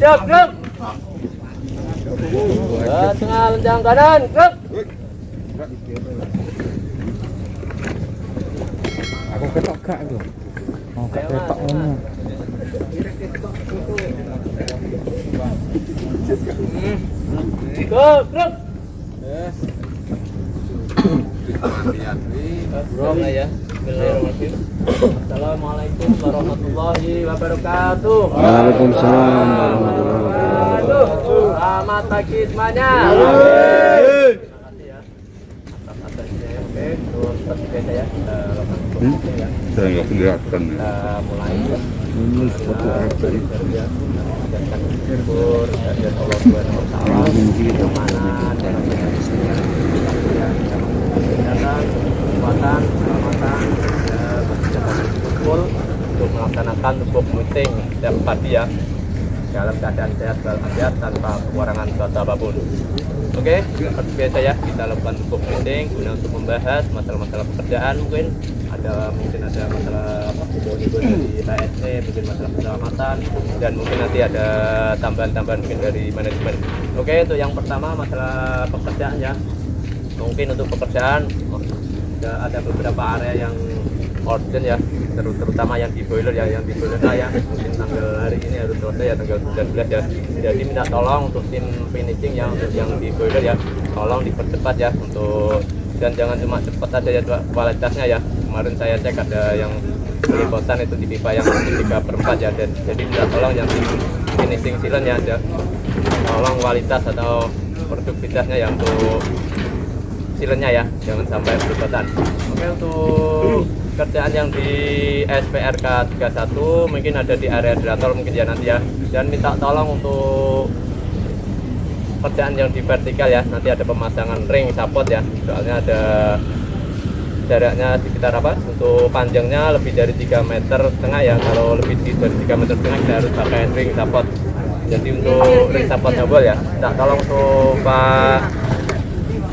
siap, gerak. Tengah lenjang kanan, gerak. Aku ketok gak itu. Mau ketok ngono. Gerak. Ya. Assalamualaikum warahmatullahi wabarakatuh. Waalaikumsalam warahmatullahi wabarakatuh. Selamat pagi semuanya. Saya nggak kelihatan ya. Mulai Ini seperti apa ini? syukur dan Allah Subhanahu wa taala kemana kesempatan keselamatan betul untuk melaksanakan book meeting setiap pagi ya dalam keadaan sehat walafiat tanpa kekurangan suatu apapun. Oke, seperti biasa ya kita lakukan book meeting guna untuk membahas masalah-masalah pekerjaan, mungkin ada masalah dari HSE, mungkin masalah keselamatan, dan mungkin nanti ada tambahan-tambahan mungkin dari manajemen. Oke, untuk yang pertama masalah pekerjaan ya. Mungkin untuk pekerjaan ada beberapa area yang urgent ya, terutama yang di boiler ya, mungkin tanggal hari ini harus selesai ya, tanggal 19 ya. Jadi minta tolong untuk tim finishing yang di boiler ya, tolong dipercepat ya untuk, dan jangan cuma cepat aja ya, kualitasnya ya. Kemarin saya cek ada yang di kosan itu di pipa yang 3/4 ya, dan jadi minta tolong yang finishing silen ya, tolong kualitas atau produktivitasnya ya untuk silennya ya, jangan sampai berlebihan. Oke, untuk kerjaan yang di SPRK 31 mungkin ada di area drator mungkin ya nanti ya, dan minta tolong untuk kerjaan yang di vertikal ya, nanti ada pemasangan ring support ya, soalnya ada jaraknya sekitar untuk panjangnya lebih dari 3,5 meter ya, kalau lebih dari 3,5 meter kita harus pakai ring support. Jadi untuk ring support nobel ya, minta tolong untuk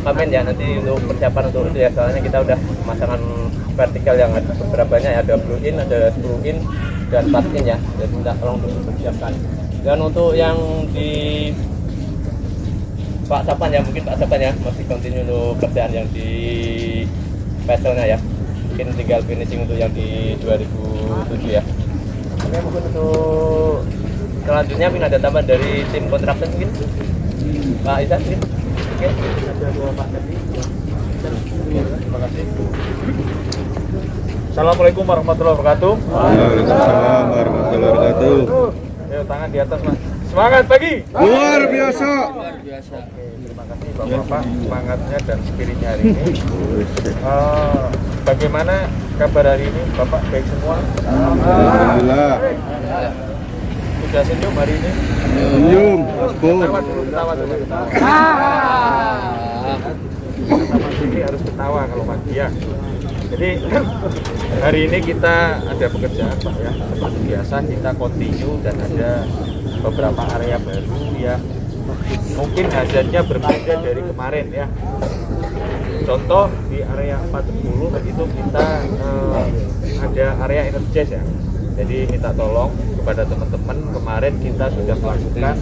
Pak Men ya, nanti untuk persiapan untuk itu ya, soalnya kita udah pemasangan vertikal yang ada beberapanya ya, ada blue in, ada screw in, dan pass in ya, jadi minta tolong untuk dipersiapkan. Dan untuk yang di Pak Sapan ya, mungkin Pak Sapan ya masih continue untuk kerjaan yang di vesselnya ya, mungkin tinggal finishing untuk yang di 2007 ya. Oke, mungkin untuk selanjutnya mungkin ada tambahan dari tim kontraktor mungkin Pak Isan mungkin. Oke, ada dua Pak tadi. Terima kasih. Assalamualaikum warahmatullahi wabarakatuh. Waalaikumsalam warahmatullahi wabarakatuh. Ayo tangan di atas mas. Semangat pagi. Luar biasa. Oke, terima kasih bapak-bapak semangatnya dan spiritnya hari ini. Bagaimana kabar hari ini, bapak baik semua? Alhamdulillah. Sudah senyum hari ini? Senyum, Ketawa dulu, ketawa dulu. Ketawa ini harus ketawa kalau pagi ya. Jadi hari ini kita ada pekerjaan Pak ya, seperti biasa kita continue dan ada beberapa area baru ya. Mungkin hasilnya berbeda dari kemarin ya. Contoh di area 40 itu kita ada area energies ya. Jadi minta tolong kepada teman-teman, kemarin kita sudah melakukan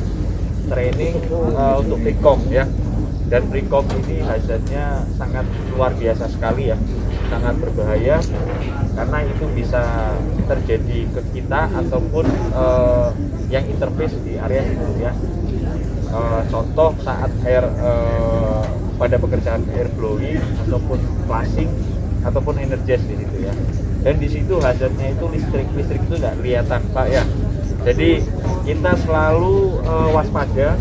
training untuk pre-com ya. Dan pre-com ini hasilnya sangat luar biasa sekali ya, sangat berbahaya karena itu bisa terjadi ke kita ataupun yang interface di area itu ya. Contoh saat air pada pekerjaan air blowing ataupun flashing ataupun energies di situ ya. Dan di situ hazardnya itu listrik itu nggak kelihatan Pak ya. Jadi kita selalu waspada.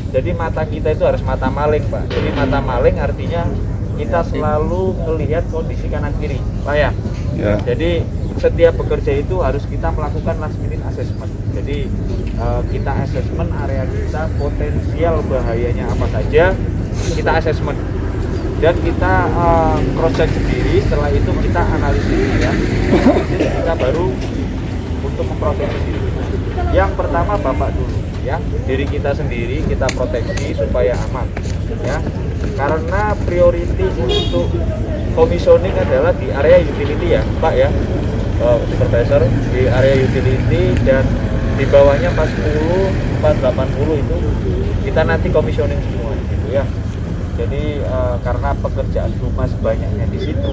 Jadi mata kita itu harus mata maling Pak. Jadi mata maling artinya kita selalu melihat kondisi kanan kiri Pak ya. Jadi setiap bekerja itu harus kita melakukan last minute assessment. Jadi kita assessment area kita, potensial bahayanya apa saja kita assessment. Dan kita cross check sendiri, setelah itu kita analisis ya. Kita baru untuk memproteksi diri. Yang pertama Bapak dulu ya, diri kita sendiri kita proteksi supaya aman ya. Karena priority untuk commissioning adalah di area utility ya Pak ya, supervisor di area utility dan di bawahnya 40, 480 itu kita nanti komisioning semua gitu ya. Jadi karena pekerjaan rumah sebanyaknya di situ,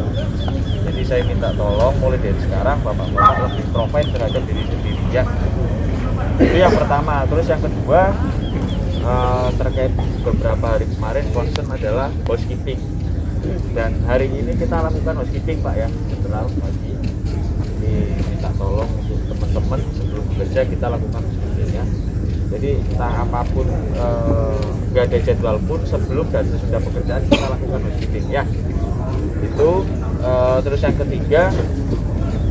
jadi saya minta tolong mulai dari sekarang bapak-bapak lebih provide terhadap diri sendiri ya. Itu yang pertama. Terus yang kedua, terkait beberapa hari kemarin concern adalah housekeeping, dan hari ini kita lakukan housekeeping Pak ya, setelah pagi diminta tolong untuk teman-teman sebelum bekerja kita lakukan housekeeping ya. Jadi entah apapun nggak ada jadwal pun sebelum dan sesudah pekerjaan kita lakukan housekeeping ya. Itu terus yang ketiga,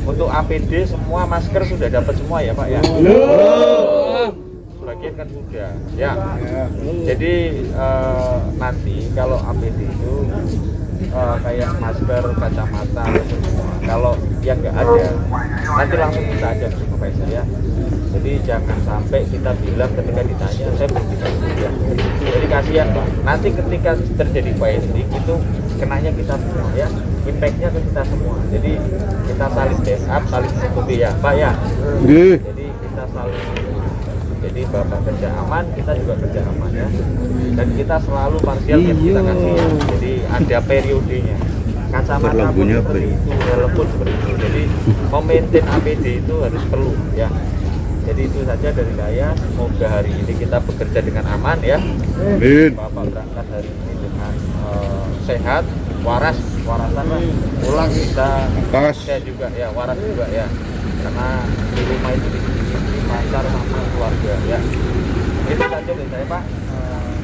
untuk APD semua masker sudah dapat semua ya Pak ya. Sebagian kan sudah ya. Jadi nanti kalau APD itu kayak masker, kacamata semua, kalau yang nggak ada nanti langsung kita aja ke supervisor ya. Jadi jangan sampai kita bilang ketika ditanya saya belum bisa ya. Jadi kasihan Pak, nanti ketika terjadi fighting itu kenanya kita semua ya, impactnya ke kita semua. Jadi kita saling backup, saling mengikuti ya Pak ya. Jadi kita saling, jadi Bapak kerja aman, kita juga kerja aman ya. Dan kita selalu parsial yang kita kasih ya. Jadi ada periodenya. Kacamata pun seperti itu, helm pun seperti itu. Jadi memaintain APD itu harus perlu ya. Jadi itu saja dari saya. Semoga hari ini kita bekerja dengan aman ya. Bapak berangkat hari ini dengan sehat, warasan lah. Pulang kita saya juga ya, waras juga ya. Karena di rumah itu di pacar sama keluarga ya. Itu saja dari saya Pak.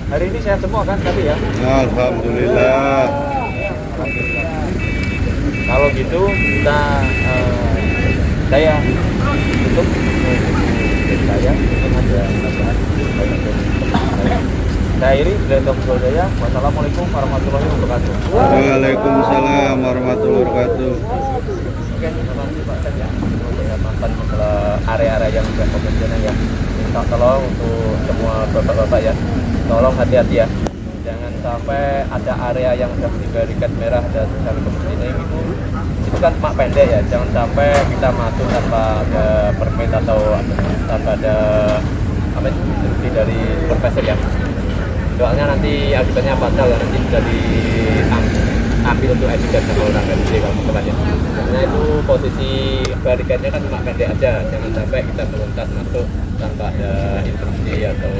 Hari ini sehat semua kan tapi ya. Alhamdulillah. Alhamdulillah. Kalau gitu kita saya tutup dari saya mungkin ada tambahan banyak dari saya. Saya Iri dari Tokyo Jaya. Wassalamualaikum warahmatullahi wabarakatuh. Waalaikumsalam warahmatullahi wabarakatuh. Oke, terima kasih Pak Sen ya. Saya mantan masalah area-area yang sudah konvensional ya. Minta tolong untuk semua bapak-bapak ya. Tolong hati-hati ya. Jangan sampai ada area yang sudah diberikan merah dan social distancing itu kan cuma pendek ya. Jangan sampai kita masuk tanpa ada permit atau tanpa ada apa itu instruksi dari supervisor ya. Soalnya nanti akibatnya fatal ya, nanti bisa diambil untuk etika sama orang kan kalau kedepannya. Karena itu posisi barikadnya kan cuma pendek aja. Jangan sampai kita meloncat masuk tanpa ada instruksi atau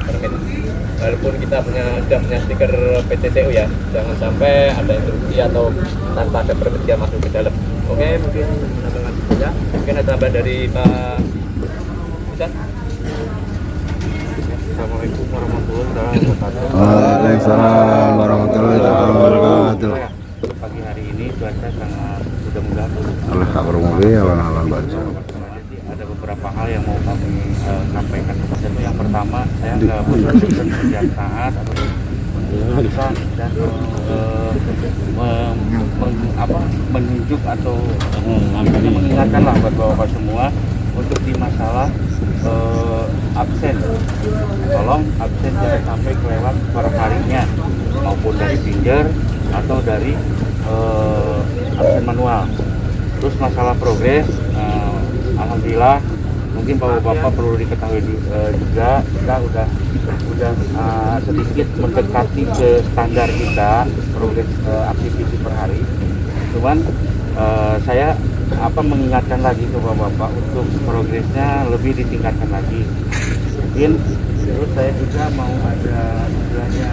permit. Walaupun kita sudah punya stiker PTTU ya, jangan sampai ada instruksi atau tanpa ada permit dia masuk ke dalam. Oke, mungkin tambahan saja. Mungkin ada tambahan dari Pak Ustaz. Assalamualaikum warahmatullahi wabarakatuh. Waalaikumsalam warahmatullahi wabarakatuh. Pagi hari ini cuaca sangat mudah-mudahan. Alhamdulillah. Ada beberapa hal yang mau kami sampaikan kepada itu. Yang pertama, saya nggak bosan setiap saat atau dan menunjuk atau mengingatkanlah buat bapak semua untuk di masalah absen. Tolong absen jangan sampai kelewat per harinya maupun dari finger atau dari absen manual. Terus masalah progres, alhamdulillah mungkin bapak-bapak perlu diketahui juga kita udah sedikit mendekati ke standar kita progres aktivitas per hari. Cuman saya mengingatkan lagi ke bapak-bapak untuk progresnya lebih ditingkatkan lagi. Mungkin terus saya juga mau ada istilahnya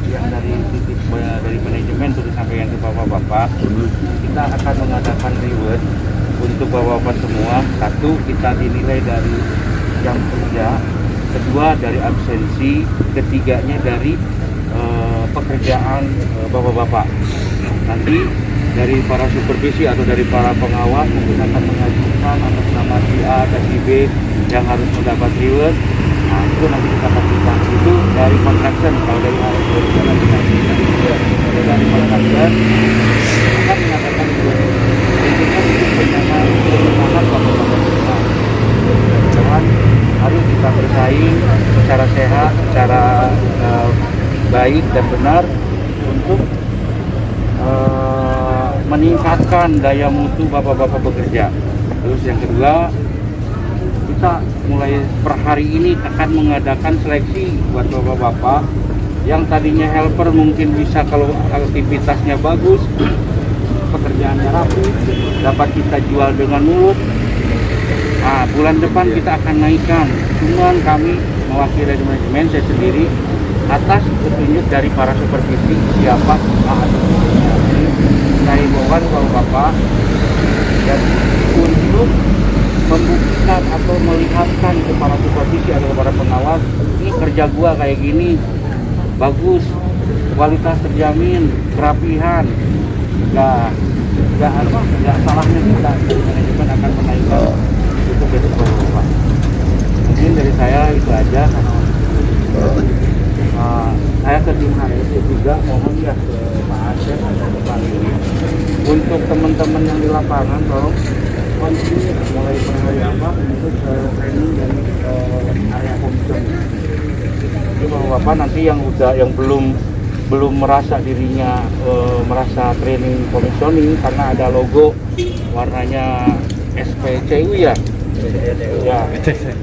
yang dari manajemen untuk disampaikan ke bapak-bapak. Kita akan mengadakan reward untuk bapak-bapak semua. Satu, kita dinilai dari jam kerja. Kedua, dari absensi. Ketiganya dari pekerjaan bapak-bapak. Nanti dari para supervisi atau dari para pengawas mungkin akan mengajukan atas nama si A dan si B yang harus mendapat reward. Nah, itu nanti kita pastikan itu dari kontraktor. Kalau dari harus dari kontraktor kita mengatakan itu bersama bapak-bapak semua. Jangan harus kita bersaing secara sehat, secara baik dan benar untuk meningkatkan daya mutu bapak-bapak bekerja. Terus yang kedua, kita mulai per hari ini akan mengadakan seleksi buat bapak-bapak yang tadinya helper mungkin bisa kalau aktivitasnya bagus, pekerjaannya rapi, dapat kita jual dengan mulut. Nah, bulan depan kita akan naikkan. Cuman kami mewakili dari manajemen, saya sendiri atas petunjuk dari para supervisi siapa saya himbaukan bapak-bapak dan untuk membuktikan atau melihatkan ke para supervisi atau para pengawas, ini kerja gua kayak gini bagus, kualitas terjamin, kerapihan, nggak salahnya kita dari manajemen akan menaikkan itu besok bapak. Mungkin dari saya itu aja. Saya ke tim HRD juga mohon ya ke Pak Aceh ada Pak ini untuk teman-teman yang di lapangan tolong continue mulai per hari apa untuk training dan area komisioning. Jadi bapak nanti yang belum merasa dirinya merasa training komisioning karena ada logo warnanya SPCU ya. Ya,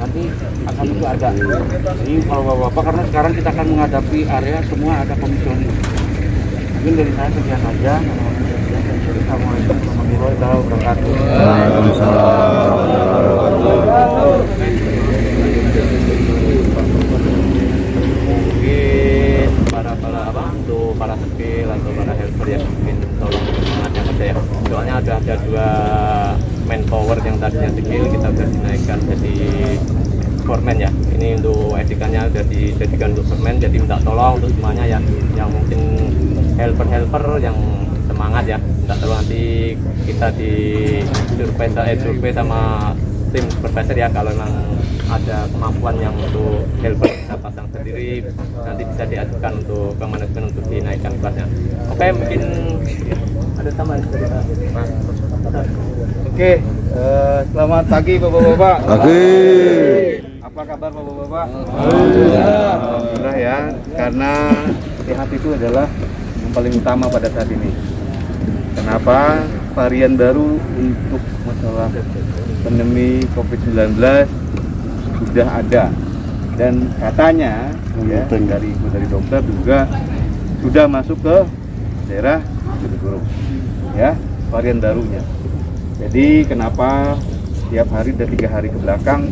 nanti akan itu ada. Jadi kalau bapak-bapak karena sekarang kita akan menghadapi area semua ada komisioning. Mungkin dari saya sekian saja. Assalamualaikum warahmatullahi wabarakatuh. Mungkin para skill atau para helper yang mungkin tolong semangatnya kerja ya. Soalnya ada 2 manpower yang tadinya skill kita sudah dinaikkan jadi foreman ya. Ini untuk edikannya sudah dijadikan untuk foreman, jadi minta tolong untuk semuanya ya yang mungkin helper yang semangat ya. Minta tolong nanti kita di survei sama tim supervisor ya, kalau memang ada kemampuan yang untuk helper kita pasang sendiri nanti bisa diajukan untuk ke manajemen untuk dinaikkan kelasnya. Oke, mungkin ada tambahan dari Mas. Oke, selamat pagi bapak-bapak. Pagi. Apa kabar bapak-bapak? Alhamdulillah ya, karena sehat itu adalah yang paling utama pada saat ini. Kenapa? Varian baru untuk masalah pandemi COVID-19 sudah ada dan katanya ya, dari dokter juga sudah masuk ke daerah Bojonegoro ya, varian barunya. Jadi kenapa tiap hari dan 3 hari ke belakang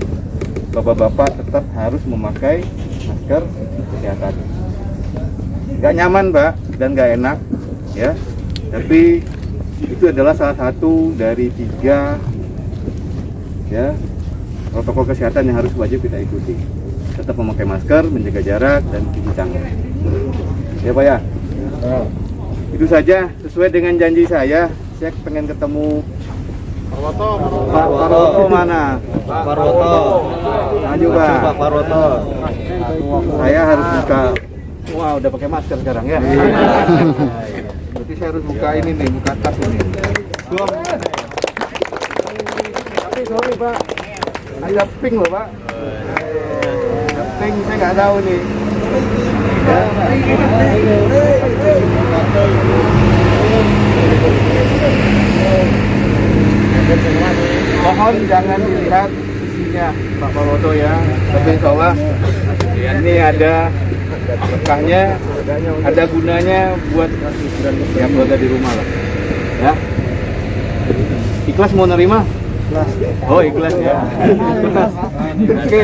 bapak-bapak tetap harus memakai masker kesehatan. Gak nyaman Pak dan gak enak ya, tapi itu adalah salah satu dari 3 ya protokol kesehatan yang harus wajib kita ikuti. Tetap memakai masker, menjaga jarak dan cuci tangan. Ya Pak ya. Itu saja sesuai dengan janji saya pengen ketemu Pak Paroto mana? Pak Paroto. Maju Pak. Pak Paroto. Saya harus buka. Wah, udah pakai masker sekarang ya. Berarti saya harus buka ini nih, buka tas ini. Sorry Pak. Ada pink loh Pak. Ada pink, saya nggak tahu nih. Ya. Mohon jangan dilihat isinya Pak Paroto ya, tapi insya Allah ini ada berkahnya, ada gunanya buat yang keluarga di rumah lah. Ya, ikhlas mau nerima? Oh ikhlas ya. Oke,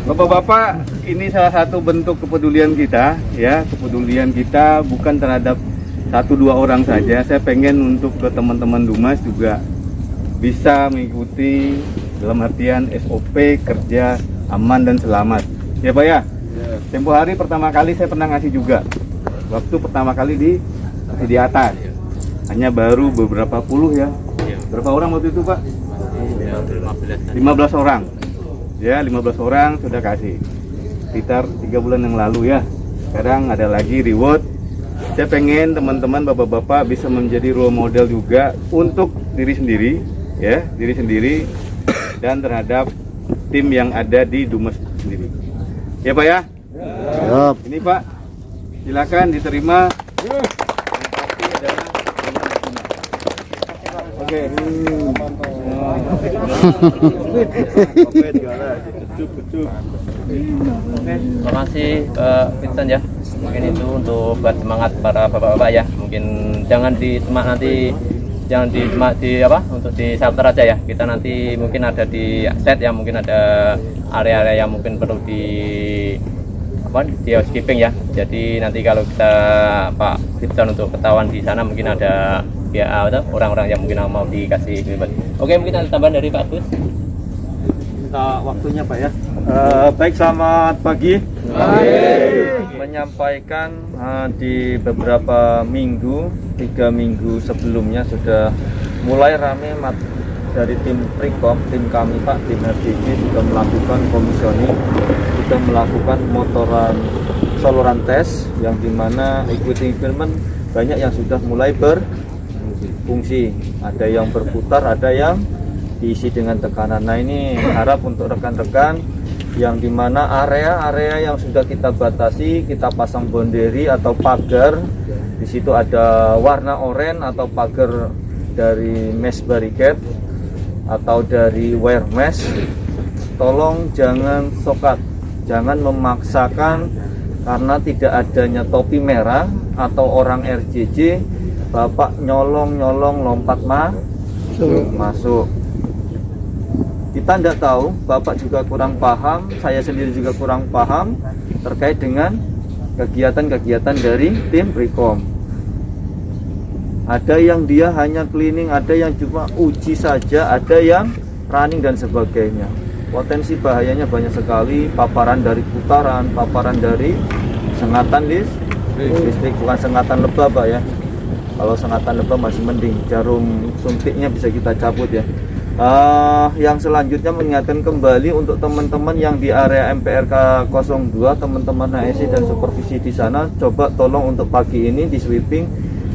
bapak-bapak, ini salah satu bentuk kepedulian kita ya, kepedulian kita bukan terhadap 1-2 orang saja. Saya pengen untuk ke teman-teman Dumas juga bisa mengikuti dalam artian SOP kerja aman dan selamat ya Pak ya. Tempo hari pertama kali saya pernah ngasih juga, waktu pertama kali di atas hanya baru beberapa puluh ya. Berapa orang waktu itu Pak? 15 orang ya, 15 orang sudah kasih sekitar 3 bulan yang lalu ya. Sekarang ada lagi reward. Saya pengen teman-teman bapak-bapak bisa menjadi role model juga untuk diri sendiri ya, diri sendiri dan terhadap tim yang ada di Dumas sendiri. Ya Pak ya? Siap. Ini Pak, silakan diterima. Oke. Terima kasih Vincent ya. Mungkin itu untuk buat semangat para bapak-bapak ya. Mungkin jangan ditemak nanti, jangan di apa untuk di shelter aja ya. Kita nanti mungkin ada di set ya, mungkin ada area-area yang mungkin perlu di apa di housekeeping ya. Jadi nanti kalau kita Pak Vincent untuk ketahuan di sana mungkin ada ya orang-orang yang mungkin mau dikasih bebas. Oke, mungkin ada tambahan dari Pak Gus. Minta waktunya Pak ya. Baik, selamat pagi. Menyampaikan di beberapa minggu, 3 minggu sebelumnya sudah mulai rame dari tim Prikom, tim kami Pak, tim RCC sudah melakukan komisioning, sudah melakukan motoran saluran tes yang dimana equipment banyak yang sudah mulai berfungsi, ada yang berputar, ada yang diisi dengan tekanan. Nah ini harap untuk rekan-rekan yang dimana area-area yang sudah kita batasi, kita pasang boundary atau pagar, di situ ada warna oranye atau pagar dari mesh barricade atau dari wire mesh, tolong jangan sokat, jangan memaksakan karena tidak adanya topi merah atau orang RJJ, Bapak nyolong-nyolong lompat masuk. Kita tidak tahu, Bapak juga kurang paham, saya sendiri juga kurang paham terkait dengan kegiatan-kegiatan dari tim Prikom. Ada yang dia hanya cleaning, ada yang cuma uji saja, ada yang running dan sebagainya. Potensi bahayanya banyak sekali, paparan dari putaran, paparan dari sengatan listrik, bukan sengatan lebah Pak ya. Kalau sengatan lebah masih mending, jarum suntiknya bisa kita cabut ya. Yang selanjutnya mengingatkan kembali untuk teman-teman yang di area MPRK 02, teman-teman HSI dan supervisi di sana, coba tolong untuk pagi ini di sweeping.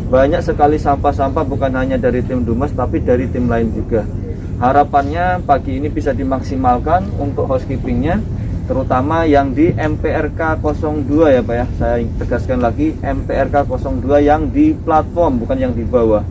Banyak sekali sampah-sampah bukan hanya dari tim Dumas tapi dari tim lain juga. Harapannya pagi ini bisa dimaksimalkan untuk housekeepingnya, terutama yang di MPRK 02 ya Pak ya. Saya tegaskan lagi, MPRK 02 yang di platform, bukan yang di bawah.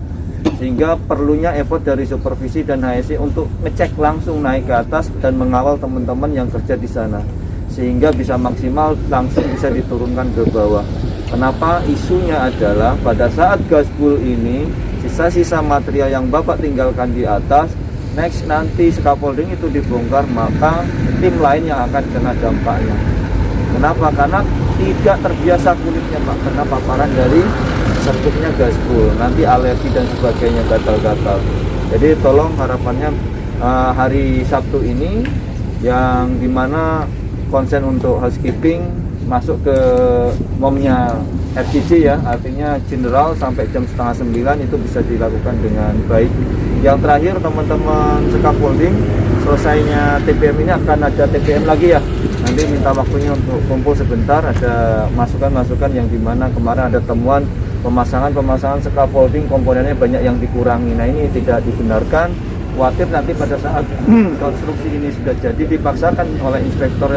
Sehingga perlunya effort dari supervisi dan HSI untuk ngecek langsung naik ke atas dan mengawal teman-teman yang kerja di sana, sehingga bisa maksimal langsung bisa diturunkan ke bawah. Kenapa? Isunya adalah pada saat gasbul ini sisa-sisa material yang Bapak tinggalkan di atas, next nanti scaffolding itu dibongkar, maka tim lain yang akan kena dampaknya. Kenapa? Karena tidak terbiasa kulitnya Pak, karena paparan dari sertupnya gasbul, nanti alergi dan sebagainya, gatal-gatal. Jadi tolong harapannya hari Sabtu ini yang dimana konsen untuk housekeeping masuk ke momnya RCC ya, artinya general sampai jam 8:30 itu bisa dilakukan dengan baik. Yang terakhir teman-teman scaffolding, selesainya TPM ini akan ada TPM lagi ya, nanti minta waktunya untuk kumpul sebentar, ada masukan-masukan yang dimana kemarin ada temuan pemasangan scaffolding komponennya banyak yang dikurangi. Nah ini tidak dibenarkan, khawatir nanti pada saat konstruksi ini sudah jadi dipaksakan oleh inspektor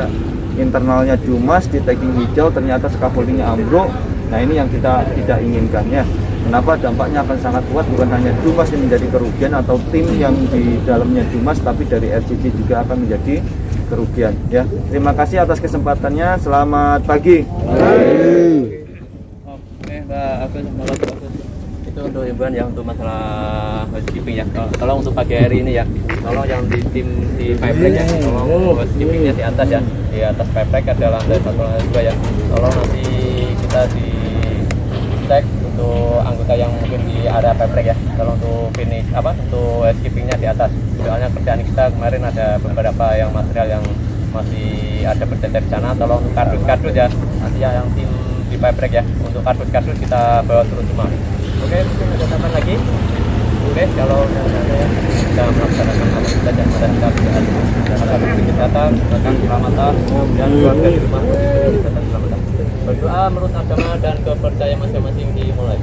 internalnya Dumas di tagging hijau, ternyata scaffoldingnya ambruk. Nah ini yang kita tidak inginkan ya. Kenapa? Dampaknya akan sangat kuat, bukan hanya Dumas yang menjadi kerugian atau tim yang di dalamnya Dumas, tapi dari RCC juga akan menjadi kerugian ya. Terima kasih atas kesempatannya, selamat pagi. Mbak Agus, itu untuk himbauan ya untuk masalah housekeeping ya. Tolong untuk pagi hari ini ya, tolong yang di tim di pipeline ya, tolong housekeepingnya di atas ya, di atas pipeline ada lantai 1, lantai 2 ya. Tolong nanti kita di cek untuk anggota yang mungkin di area pipeline ya, tolong untuk finish untuk housekeepingnya di atas. Soalnya kerjaan kita kemarin ada beberapa yang material yang masih ada bercecer di sana, tolong untuk kardus ya, nanti yang tim di pipeline ya, untuk kardus kita bawa turun semua. Oke, mungkin ada tambahan lagi. Oke, kalau kita melaksanakan hal kita dan kita akan kesehatan, akan keselamatan dan keluarga di rumah bisa keselamatan. Berdoa menurut agama dan kepercayaan masing-masing dimulai.